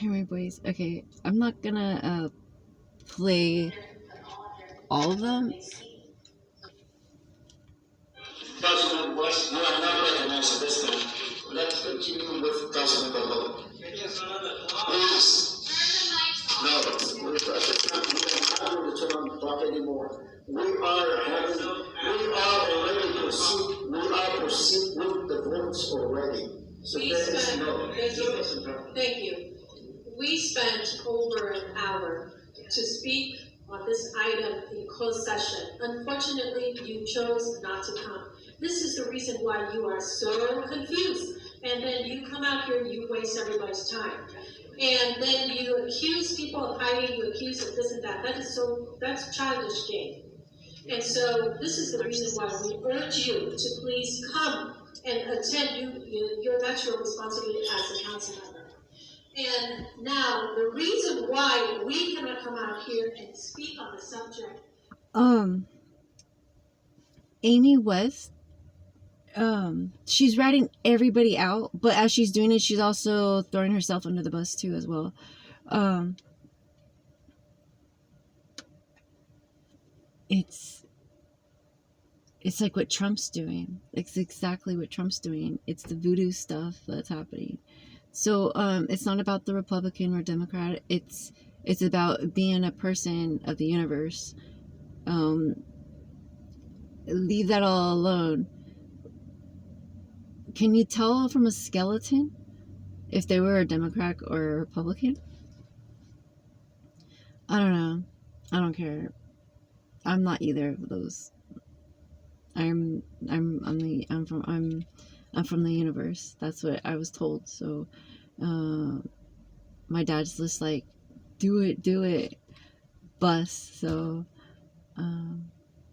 hear my voice. Okay, I'm not gonna play all of them. Councilman West, you are not recognized at this time. Let's continue with Councilman Below. Please. No, we're not going to turn on the clock anymore. We are already proceed. We are proceed with the votes already. So Thank you. We spent over an hour to speak on this item in closed session. Unfortunately, you chose not to come. This is the reason why you are so confused. And then you come out here and you waste everybody's time. And then you accuse people of hiding, you accuse of this and that. That's childish game. And so this is the reason why we urge you to please come and attend. That's your responsibility as a council member. And now the reason why we cannot come out here and speak on the subject. Amy West, she's ratting everybody out, but as she's doing it, she's also throwing herself under the bus too as well. It's like what Trump's doing. It's exactly what Trump's doing. It's the voodoo stuff that's happening. So it's not about the Republican or Democrat. It's about being a person of the universe. Leave that all alone. Can you tell from a skeleton if they were a Democrat or a Republican? I don't know. I don't care. I'm not either of those. I'm from the universe. That's what I was told. So my dad's just like, do it, bust. So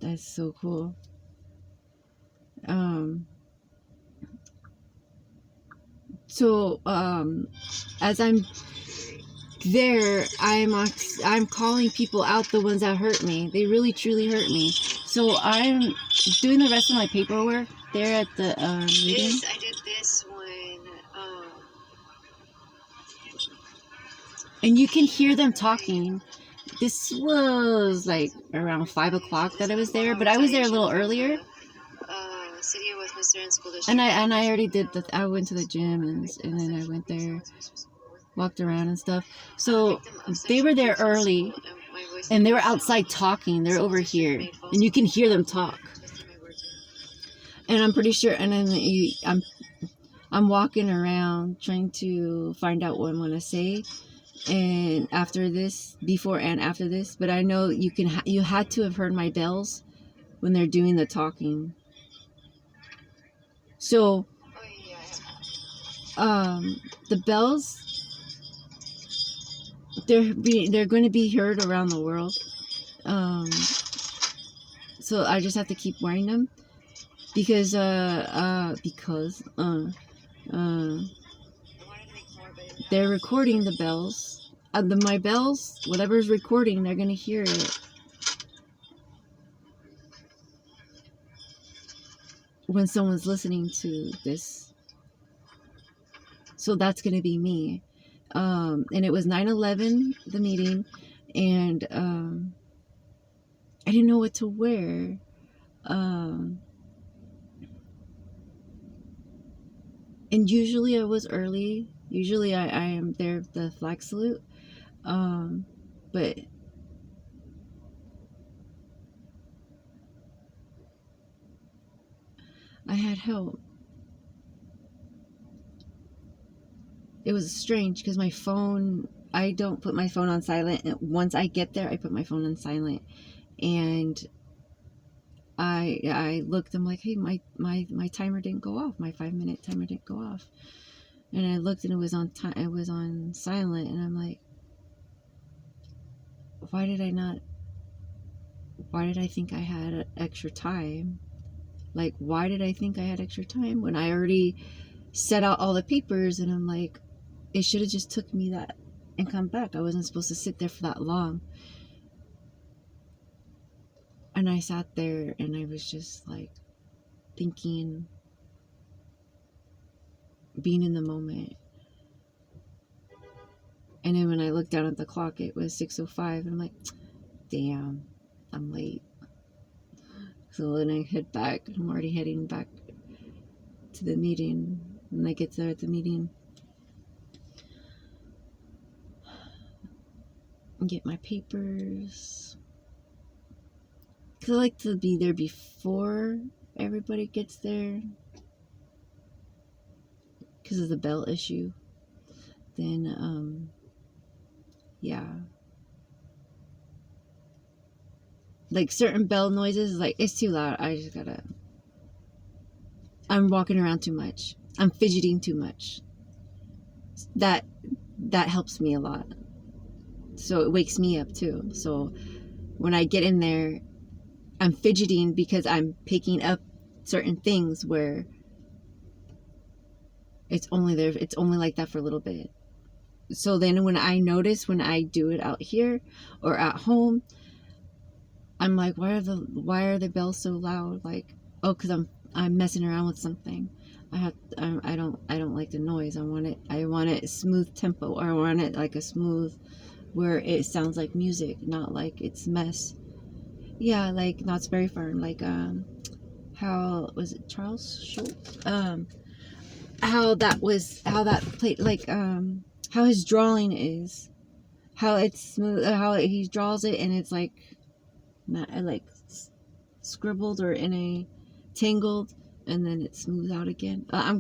that's so cool. So as I'm there, I'm calling people out, the ones that hurt me. They really truly hurt me. So I'm doing the rest of my paperwork there at the meeting. I did this one. And you can hear them talking. This was like around 5 o'clock that I was there, but I was there a little earlier. City of Westminster and School District. And I already did that. I went to the gym and then I went there, walked around and stuff. So they were there early, and they were outside talking. They're over here, and you can hear them talk. And I'm pretty sure. And then I'm walking around trying to find out what I'm gonna say. And after this, before and after this, but I know you had to have heard my bells when they're doing the talking. So, the bells, they're going to be heard around the world. So I just have to keep wearing them because they're recording the bells. My bells, whatever's recording, they're going to hear it when someone's listening to this. So that's going to be me. And it was 9/11, the meeting, and I didn't know what to wear. And usually I was early. Usually I am there at the flag salute. But I had help. It was strange because my phone, I don't put my phone on silent. And once I get there, I put my phone on silent. And I looked, I'm like, hey, my timer didn't go off. My 5-minute timer didn't go off. And I looked and it was on silent. And I'm like, why did I think I had extra time? Like, why did I think I had extra time when I already set out all the papers? And I'm like, it should have just took me that and come back. I wasn't supposed to sit there for that long. And I sat there and I was just like thinking, being in the moment. And then when I looked down at the clock, it was 6:05, and I'm like, damn, I'm late. So then I head back. I'm already heading back to the meeting. When I get there at the meeting, and get my papers. Because I like to be there before everybody gets there. Because of the bell issue. Then, yeah. Like certain bell noises, like it's too loud. I just gotta. I'm walking around too much. I'm fidgeting too much. That helps me a lot. So it wakes me up too. So when I get in there, I'm fidgeting because I'm picking up certain things where it's only there. It's only like that for a little bit. So then when I notice when I do it out here or at home, I'm like, why are the bells so loud? Like, oh, because I'm messing around with something. I don't like the noise. I want it smooth tempo, or I want it like a smooth where it sounds like music, not like it's mess. Yeah, like Knott's Berry Farm, like how was it Charles Schultz? How that played, like how his drawing is, how it's smooth, how he draws it, and it's like not like scribbled or in a tangled, and then it's smooth out again. That's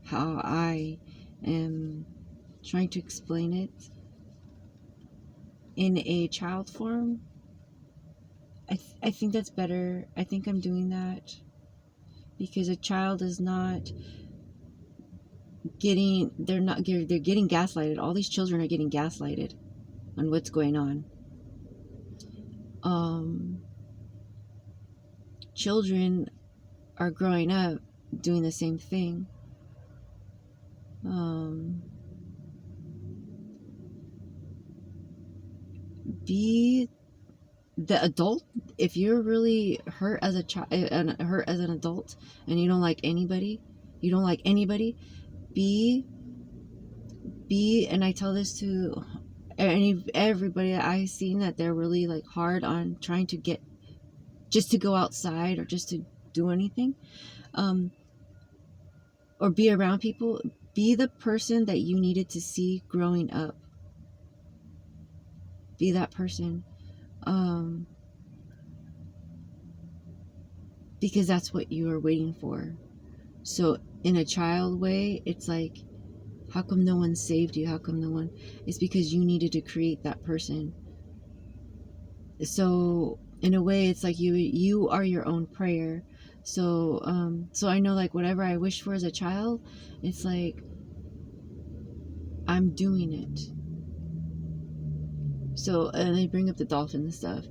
how I am trying to explain it in a child form. I think that's better. I think I'm doing that because a child is not getting, they're getting gaslighted. All these children are getting gaslighted on what's going on. Children are growing up doing the same thing. Be the adult. If you're really hurt as a child and hurt as an adult, and you don't like anybody, be, and I tell this to everybody that I've seen, that they're really like hard on trying to get just to go outside or just to do anything, or be around people. Be the person that you needed to see growing up. Be that person. Because that's what you are waiting for. So in a child way, it's like, how come no one saved you? How come no one? It's because you needed to create that person. So in a way, it's like you are your own prayer. So so I know, like, whatever I wished for as a child, it's like I'm doing it. So, and they bring up the dolphin and stuff.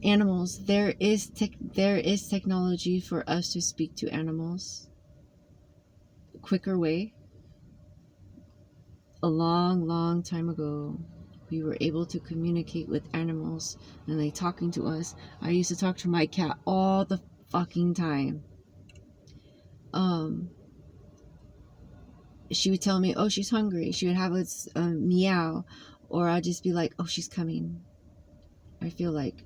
Animals, there is technology for us to speak to animals. Quicker way. A long time ago, we were able to communicate with animals, and they talking to us. I used to talk to my cat all the fucking time. She would tell me, oh, she's hungry. She would have a meow, or I'd just be like, oh, she's coming. I feel like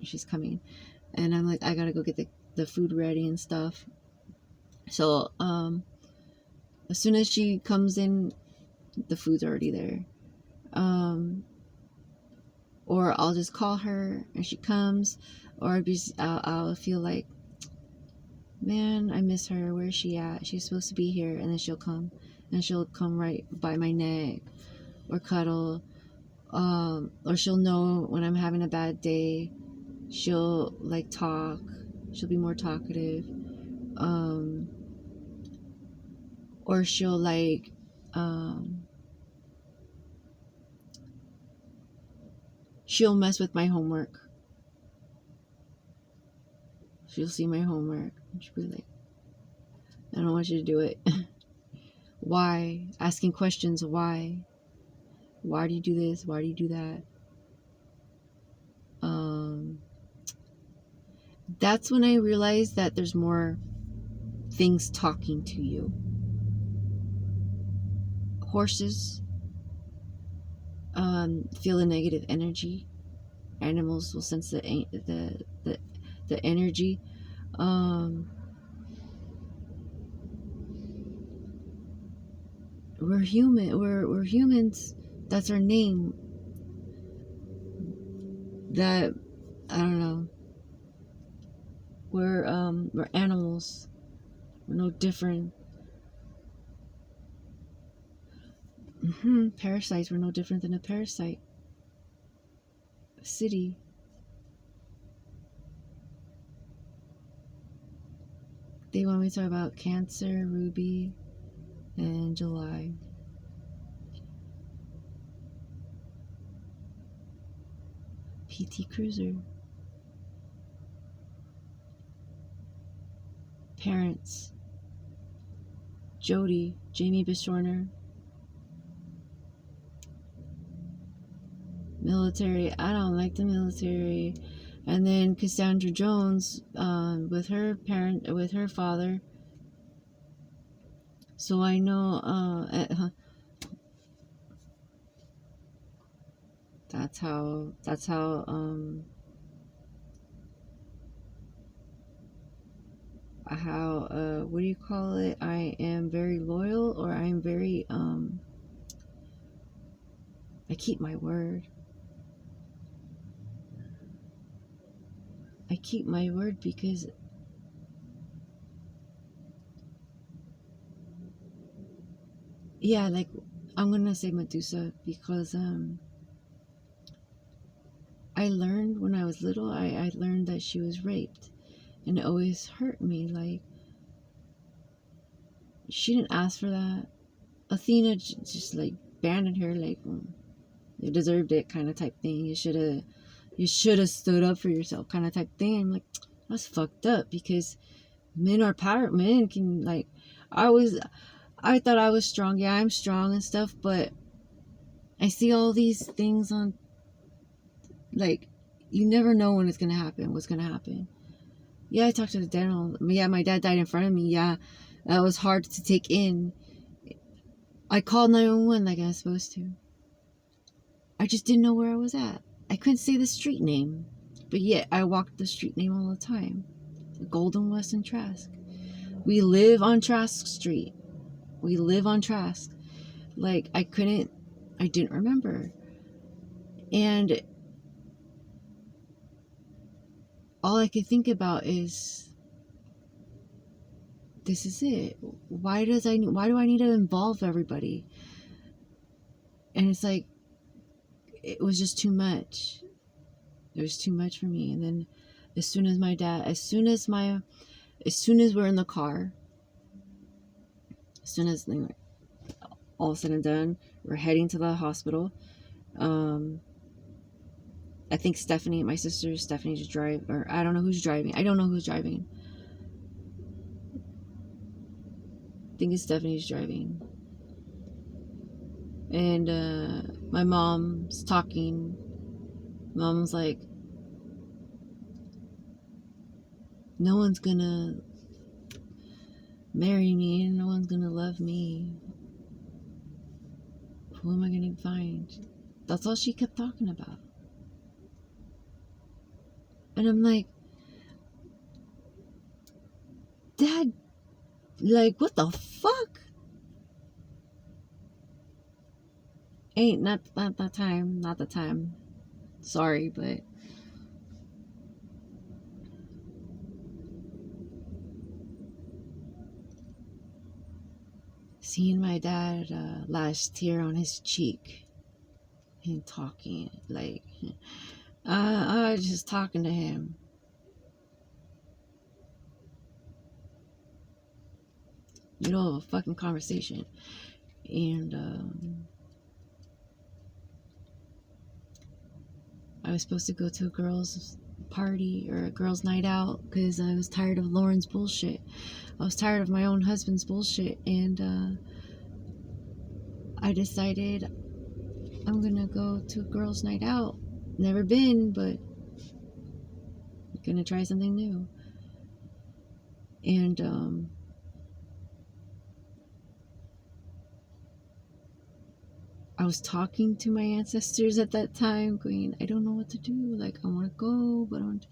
she's coming, and I'm like, I gotta go get the food ready and stuff. So as soon as she comes in, the food's already there. Or I'll just call her and she comes, or I'll feel like, man, I miss her. Where's she at? She's supposed to be here. And then she'll come, and she'll come right by my neck or cuddle. Or she'll know when I'm having a bad day. She'll like talk. She'll be more talkative. Or she'll like she'll mess with my homework. She'll see my homework and she'll be like, I don't want you to do it. Why? Asking questions. Why? Why do you do this? Why do you do that? That's when I realized that there's more things talking to you. Horses feel a negative energy. Animals will sense the energy. We're human. We're humans. That's our name. That, I don't know. We're animals. We're no different. Parasites. We're no different than a parasite. A city. They want me to talk about Cancer, Ruby, and July. PT Cruiser. Parents. Jody, Jamie Bishorner. Military. I don't like the military. And then Cassandra Jones, with her father. So I know, that's how, what do you call it? I am very loyal, or I am very, I keep my word. I keep my word because like, I'm gonna say Medusa because I learned when I was little, I learned that she was raped, and it always hurt me. Like, she didn't ask for that. Athena just like banded her, like, you deserved it, kind of type thing. You should have stood up for yourself, kind of type thing. I'm like, that's fucked up, because men are power. Men can, like, I thought I was strong. Yeah, I'm strong and stuff, but I see all these things on, like, you never know when it's gonna happen, what's gonna happen. Yeah, I talked to the dental. Yeah, my dad died in front of me. Yeah, that was hard to take in. I called 911 like I was supposed to. I just didn't know where I was at. I couldn't say the street name, but yet I walked the street name all the time. Golden West and Trask. We live on Trask Street. We live on Trask. Like, I didn't remember. And all I could think about is, this is it. Why do I need to involve everybody? And it's like, it was just too much. It was too much for me. And then as soon as we're in the car, as soon as all said and done, we're heading to the hospital. I think Stephanie, my sister Stephanie, just drive, or I don't know who's driving. I think it's Stephanie's driving. And my mom's talking. Mom's like, no one's gonna marry me, and no one's gonna love me. Who am I gonna find? That's all she kept talking about. And I'm like, Dad, like, what the fuck? Not the time. Sorry, but seeing my dad last tear on his cheek and talking, like, I was just talking to him. Middle of a fucking conversation. And I was supposed to go to a girls' party or a girls' night out because I was tired of Lauren's bullshit. I was tired of my own husband's bullshit, and I decided I'm gonna go to a girls' night out. Never been, but gonna try something new. And was talking to my ancestors at that time, going, I don't know what to do. Like, I want to go, but I don't.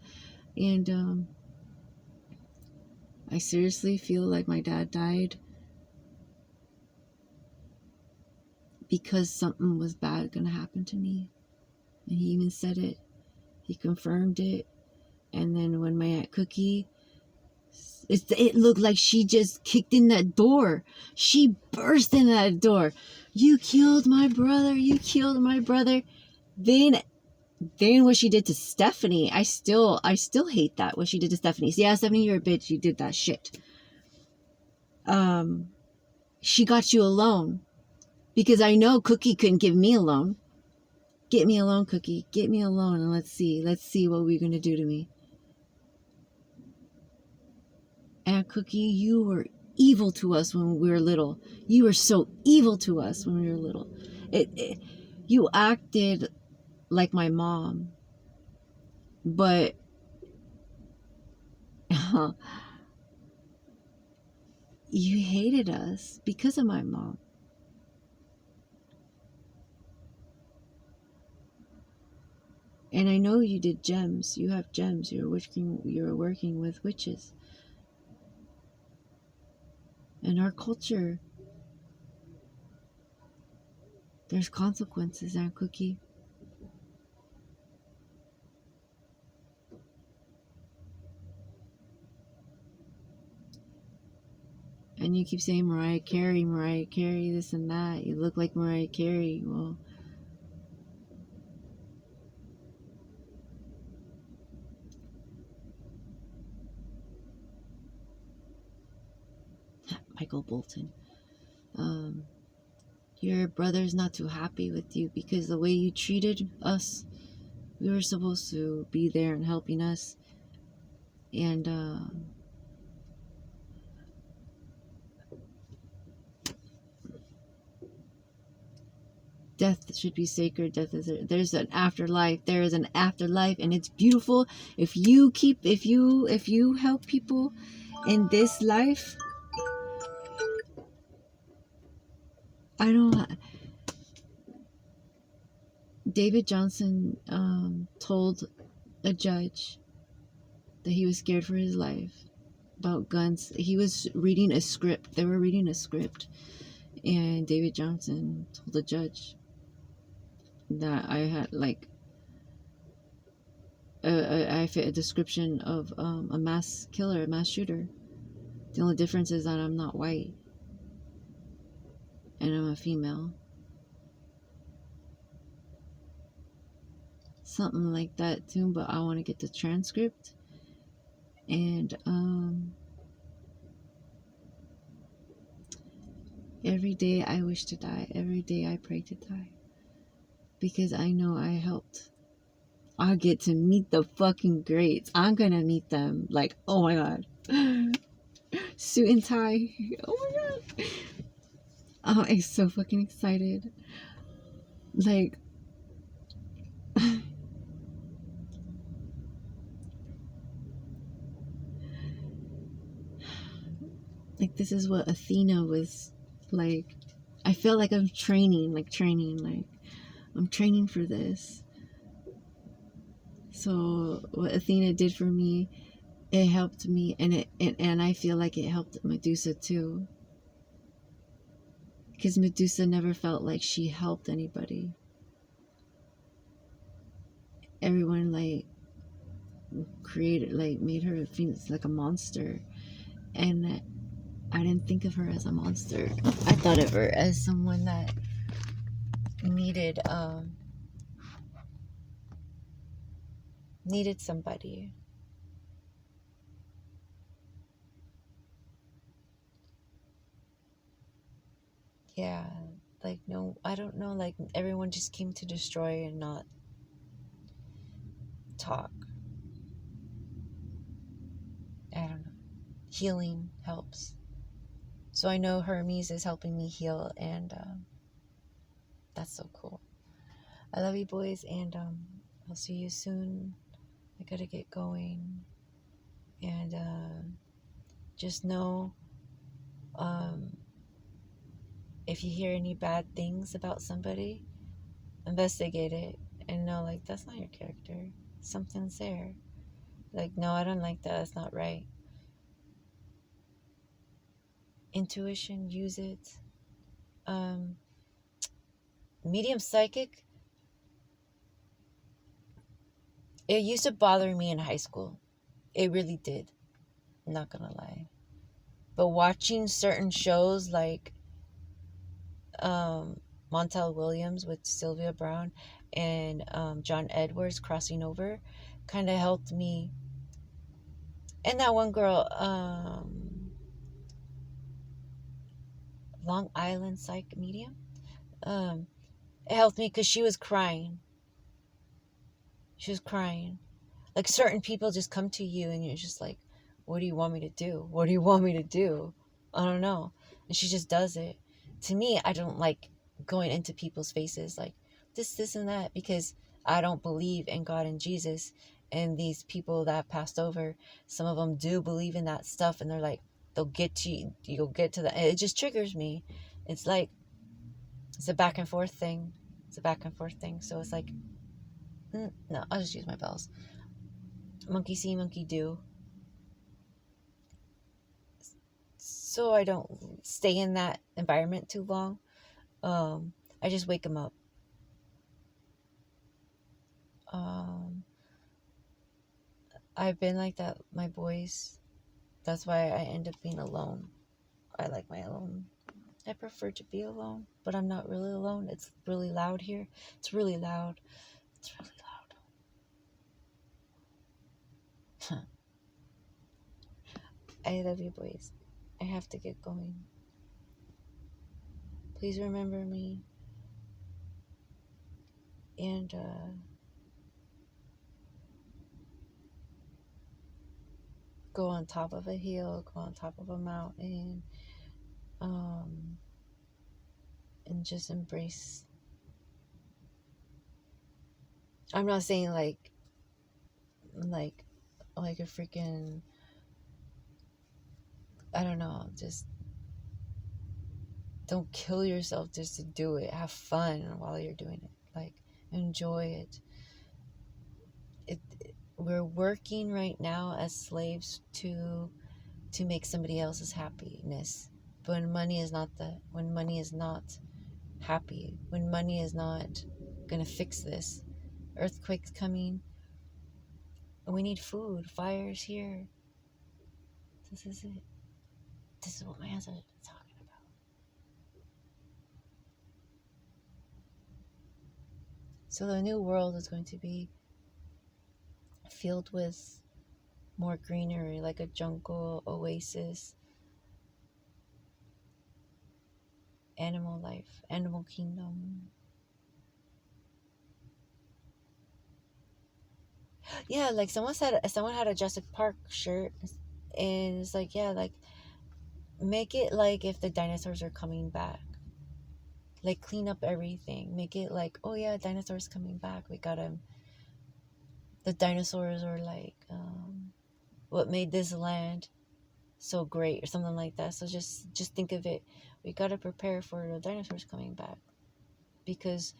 And I seriously feel like my dad died because something was bad going to happen to me. And he even said it. He confirmed it. And then when my Aunt Cookie, it looked like she just kicked in that door. She burst in that door. You killed my brother. You killed my brother. Then what she did to Stephanie, I still hate that. What she did to Stephanie. Yeah, Stephanie, you're a bitch. You did that shit. She got you alone. Because I know Cookie couldn't give me a loan. Get me alone, Cookie. Get me alone, and let's see what we're gonna do to me. Aunt Cookie, you were evil to us when we were little. You were so evil to us when we were little. You acted like my mom, but you hated us because of my mom. And I know you did gems. You have gems. You're working with witches. In our culture, there's consequences, Aunt Cookie. And you keep saying Mariah Carey, this and that. You look like Mariah Carey. Well, Michael Bolton. Your brother's not too happy with you because the way you treated us, we were supposed to be there and helping us. And death should be sacred. There's an afterlife. There is an afterlife, and it's beautiful. If you help people in this life, David Johnson told a judge that he was scared for his life about guns. He was reading a script. They were reading a script, and David Johnson told the judge that I had I fit a description of a mass killer, a mass shooter. The only difference is that I'm not white and I'm a female. Something like that too, but I want to get the transcript. And every day I wish to die. Every day I pray to die. Because I know I helped. I get to meet the fucking greats. I'm gonna meet them. Like, oh my god. Suit and tie. Oh my god. Oh, I'm so fucking excited. Like, this is what Athena was like. I feel like I'm training, I'm training for this. So what Athena did for me, it helped me, and I feel like it helped Medusa too. Because Medusa never felt like she helped anybody. Everyone made her feel like a monster, and I didn't think of her as a monster. I thought of her as someone that needed somebody. Yeah, no, I don't know, everyone just came to destroy and not talk. I don't know. Healing helps. So I know Hermes is helping me heal, and that's so cool. I love you boys, and I'll see you soon. I gotta get going, and just know, if you hear any bad things about somebody, investigate it and know, like, that's not your character. Something's there. Like, no, I don't like that. That's not right. Intuition, use it. Medium psychic, it used to bother me in high school. It really did. I'm not gonna lie. But watching certain shows like Montel Williams with Sylvia Brown and John Edwards crossing over kind of helped me. And that one girl, Long Island Psych Medium, it helped me because she was crying. She was crying. Like, certain people just come to you and you're just like, what do you want me to do? What do you want me to do? I don't know. And she just does it. To me, I don't like going into people's faces like this and that, because I don't believe in God and Jesus. And these people that have passed over, some of them do believe in that stuff, and they're like, they'll get to you, you'll get to that. It just triggers me. It's like, it's a back and forth thing. It's a back and forth thing. So it's like, no, I'll just use my bells. Monkey see, monkey do. So I don't stay in that environment too long. I just wake them up. I've been like that, my boys. That's why I end up being alone. I like my alone. I prefer to be alone, but I'm not really alone. It's really loud here. It's really loud. It's really loud. I love you, boys. I have to get going. Please remember me. And go on top of a hill, go on top of a mountain, and just embrace. I'm not saying like a freaking, I don't know, just don't kill yourself just to do it. Have fun while you're doing it. Like, enjoy it. We're working right now as slaves to make somebody else's happiness. But when money is not happy, when money is not gonna fix this, earthquakes coming, we need food, fires here. This is it. This is what my ancestors are talking about. So the new world is going to be filled with more greenery, like a jungle oasis, animal life, animal kingdom. Yeah, like someone had a Jurassic Park shirt, and it's like, yeah, like, make it like if the dinosaurs are coming back. Like, clean up everything. Make it like, oh yeah, dinosaurs coming back. We got them. The dinosaurs are like, what made this land so great, or something like that. So just think of it. We gotta prepare for the dinosaurs coming back, because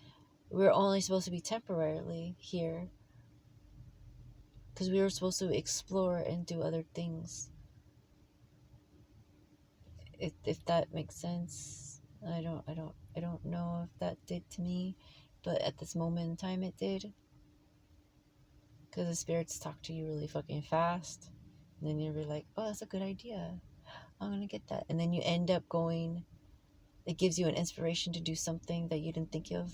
we're only supposed to be temporarily here, because we were supposed to explore and do other things. If that makes sense. I don't know if that did to me, but at this moment in time it did. Because the spirits talk to you really fucking fast. And then you're like, oh, that's a good idea. I'm gonna get that. And then you end up going, it gives you an inspiration to do something that you didn't think you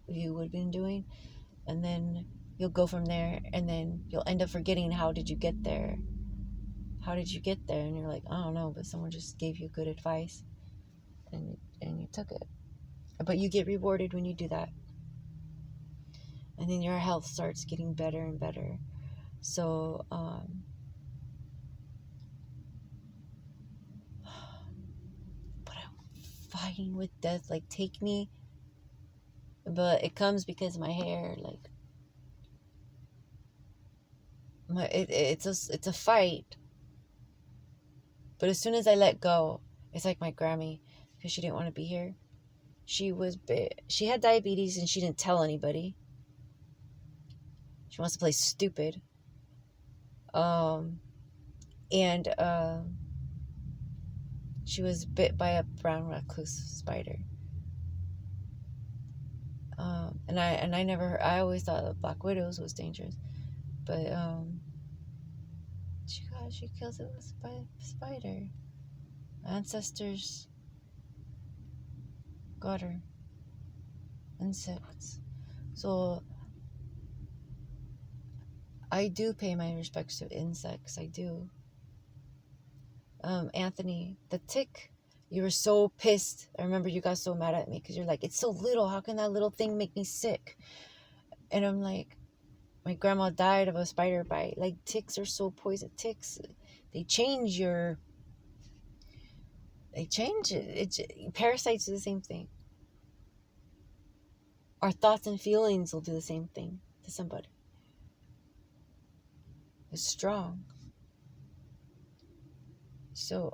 would have been doing. And then you'll go from there, and then you'll end up forgetting, how did you get there? How did you get there? And you're like, I don't know, but someone just gave you good advice, and you took it. But you get rewarded when you do that. And then your health starts getting better and better. So, but I'm fighting with death. Like, take me. But it comes because my hair, like, it's a fight. But as soon as I let go, it's like my Grammy, because she didn't want to be here. She was bit. She had diabetes and she didn't tell anybody. She wants to play stupid. And she was bit by a brown recluse spider. And I never, I always thought that black widows was dangerous, but she kills it with a spider. Ancestors got her. Insects. So I do pay my respects to insects. I do. Anthony, the tick, you were so pissed. I remember you got so mad at me because you're like, it's so little. How can that little thing make me sick? And I'm like, my grandma died of a spider bite. Like, ticks are so poison. Ticks, they change it. Parasites do the same thing. Our thoughts and feelings will do the same thing to somebody. It's strong. So,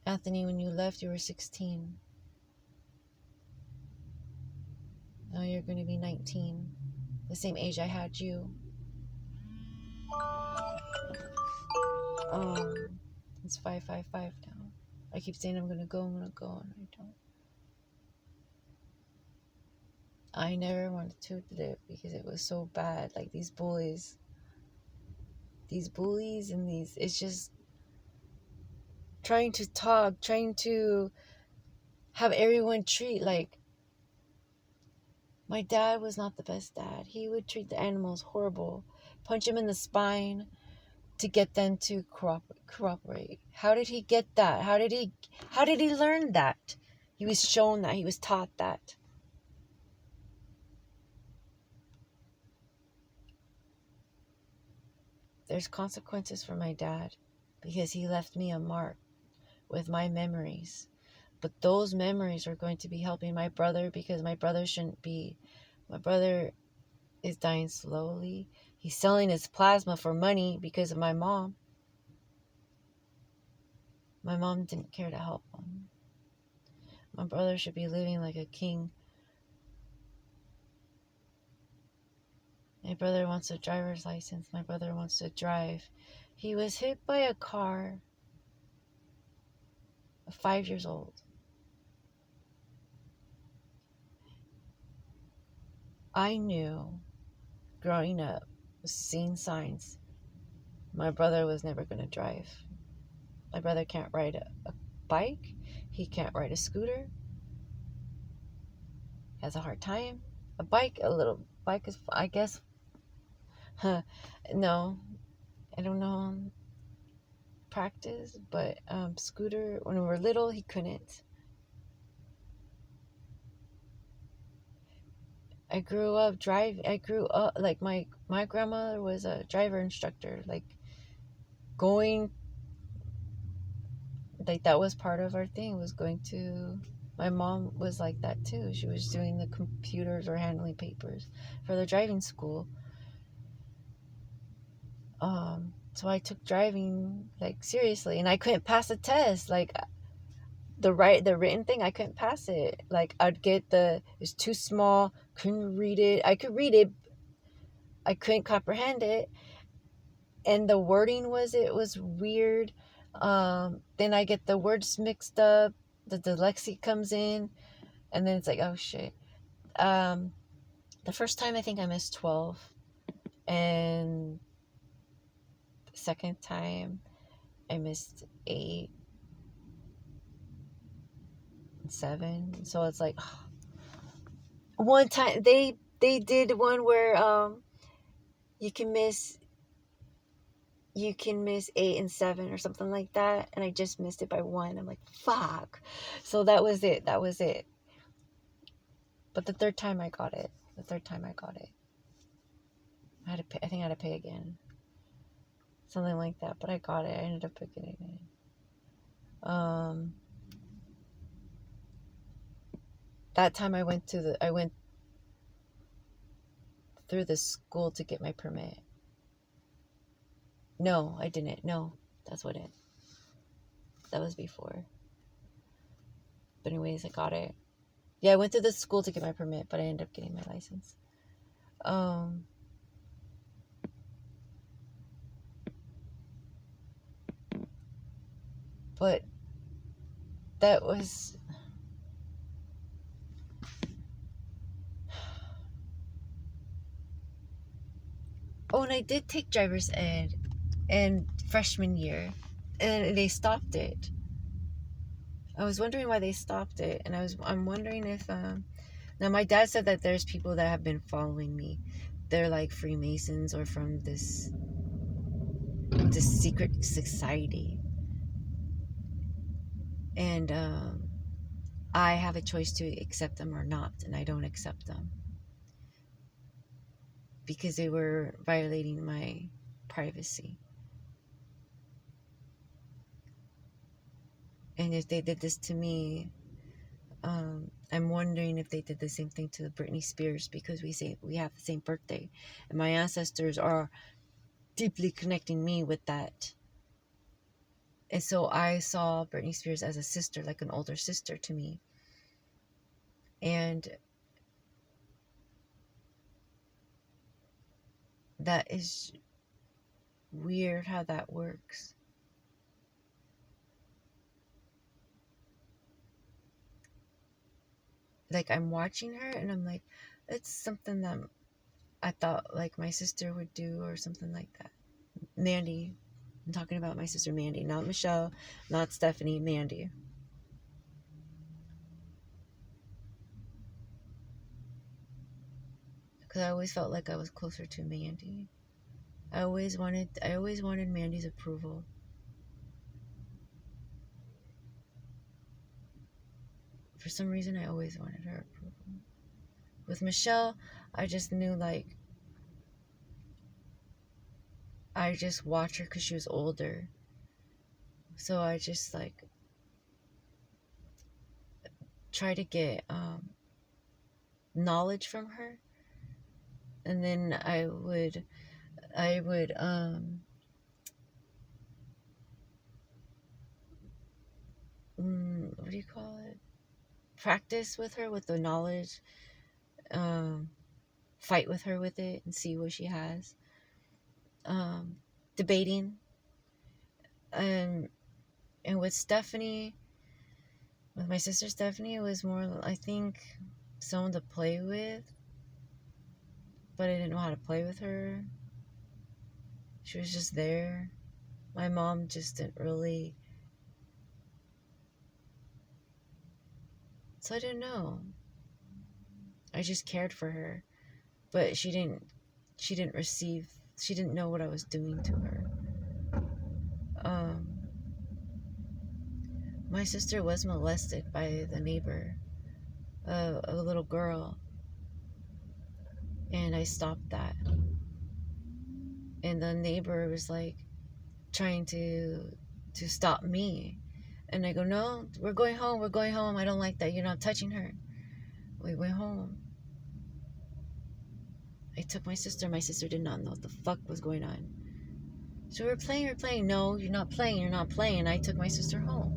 Anthony, when you left, you were 16. Now you're going to be 19. The same age I had you. It's 5:55 now. I keep saying I'm going to go, and I don't. I never wanted to live because it was so bad. Like, these bullies and it's just trying to talk, trying to have everyone treat like, my dad was not the best dad. He would treat the animals horrible, punch him in the spine to get them to cooperate. How did he get that? How did he learn that? He was shown that. He was taught that. There's consequences for my dad because he left me a mark with my memories. But those memories are going to be helping my brother because my brother shouldn't be. My brother is dying slowly. He's selling his plasma for money because of my mom. My mom didn't care to help him. My brother should be living like a king. My brother wants a driver's license. My brother wants to drive. He was hit by a car at 5 years old. I knew growing up, seeing signs, my brother was never going to drive. My brother can't ride a bike. He can't ride a scooter. He has a hard time. A little bike is, I guess. No, I don't know. Practice, but scooter, when we were little, he couldn't. I grew up like my grandmother was a driver instructor, like going, like that was part of our thing, was going to, my mom was like that too. She was doing the computers or handling papers for the driving school. So I took driving like seriously, and I couldn't pass the test. Like the written thing, I couldn't pass it. Like I'd get it's too small, couldn't read it. I could read it, I couldn't comprehend it, and the wording was weird. Then I get the words mixed up, the dyslexia comes in, and then it's like, oh shit. The first time I think I missed 12, and the second time I missed 8 and 7. So it's like, one time they did one where you can miss 8 and 7 or something like that, and I just missed it by 1. I'm like, fuck. So that was it. But the third time I got it. I had to pay. I think I had to pay again, something like that. But I got it. I ended up picking it in. That time I went through the school to get my permit. No, I didn't. No, that's what it. That was before. But anyways, I got it. Yeah, I went to the school to get my permit, but I ended up getting my license. But that was... Oh, and I did take driver's ed in freshman year, and they stopped it. I was wondering why they stopped it, and I'm wondering if now my dad said that there's people that have been following me. They're like Freemasons or from this secret society, and I have a choice to accept them or not, and I don't accept them because they were violating my privacy. And if they did this to me, I'm wondering if they did the same thing to Britney Spears, because we have the same birthday, and my ancestors are deeply connecting me with that. And so I saw Britney Spears as a sister, like an older sister to me. And that is weird how that works. Like, I'm watching her and I'm like, it's something that I thought like my sister would do or something like that. Mandy. I'm talking about my sister Mandy, not Michelle, not Stephanie, Mandy. Because I always felt like I was closer to Mandy. I always wanted Mandy's approval. For some reason, I always wanted her approval. With Michelle, I just knew, like, I just watched her because she was older. So I just, like, try to get knowledge from her. And then I would what do you call it? Practice with her with the knowledge. Fight with her with it and see what she has. Debating. And with Stephanie, with my sister Stephanie, it was more, I think, someone to play with. But I didn't know how to play with her. She was just there. My mom just didn't really... So I didn't know. I just cared for her. But she didn't know what I was doing to her. My sister was molested by the neighbor, a little girl. And I stopped that. And the neighbor was like trying to stop me. And I go, no, we're going home. I don't like that. You're not touching her. We went home. I took my sister. My sister did not know what the fuck was going on. So we're playing. No, you're not playing. I took my sister home.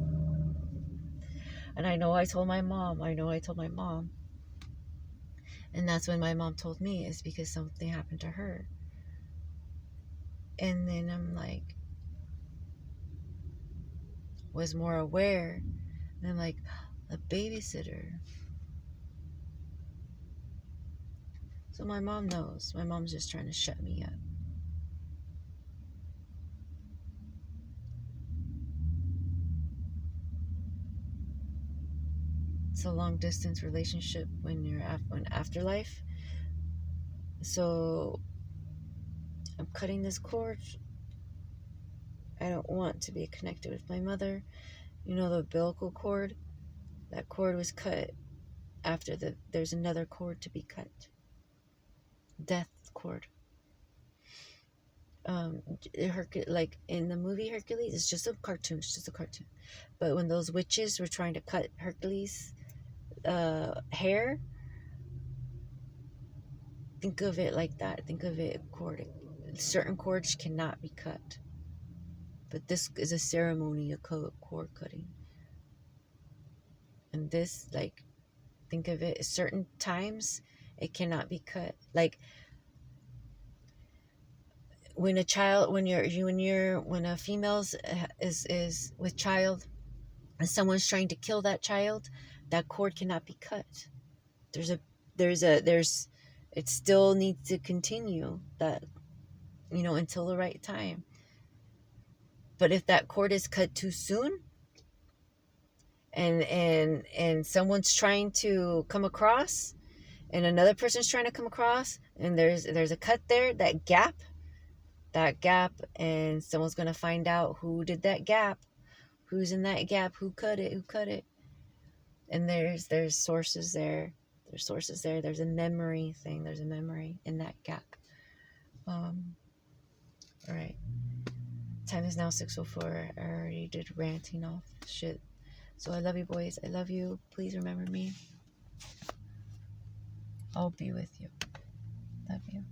And I told my mom. And that's when my mom told me, is because something happened to her. And then I'm like, was more aware. And I'm like, a babysitter. So my mom knows. My mom's just trying to shut me up. It's a long distance relationship when you're in afterlife. So I'm cutting this cord. I don't want to be connected with my mother. You know, the umbilical cord? That cord was cut after there's another cord to be cut. Death cord. Like in the movie Hercules, it's just a cartoon. But when those witches were trying to cut Hercules' hair, think of it like that. Think of it cord. Certain cords cannot be cut. But this is a ceremony of cord cutting. And this, like, think of it, certain times it cannot be cut. Like when a child, when a female's is with child and someone's trying to kill that child, that cord cannot be cut. It still needs to continue that, until the right time. But if that cord is cut too soon, and someone's trying to come across, and another person's trying to come across, and there's a cut there, that gap, and someone's gonna find out who did that gap, who's in that gap, who cut it, and there's sources there. There's a memory thing. There's a memory in that gap. All right. Time is now 6:04. I already did ranting off shit. So I love you, boys. I love you. Please remember me. I'll be with you. Love you.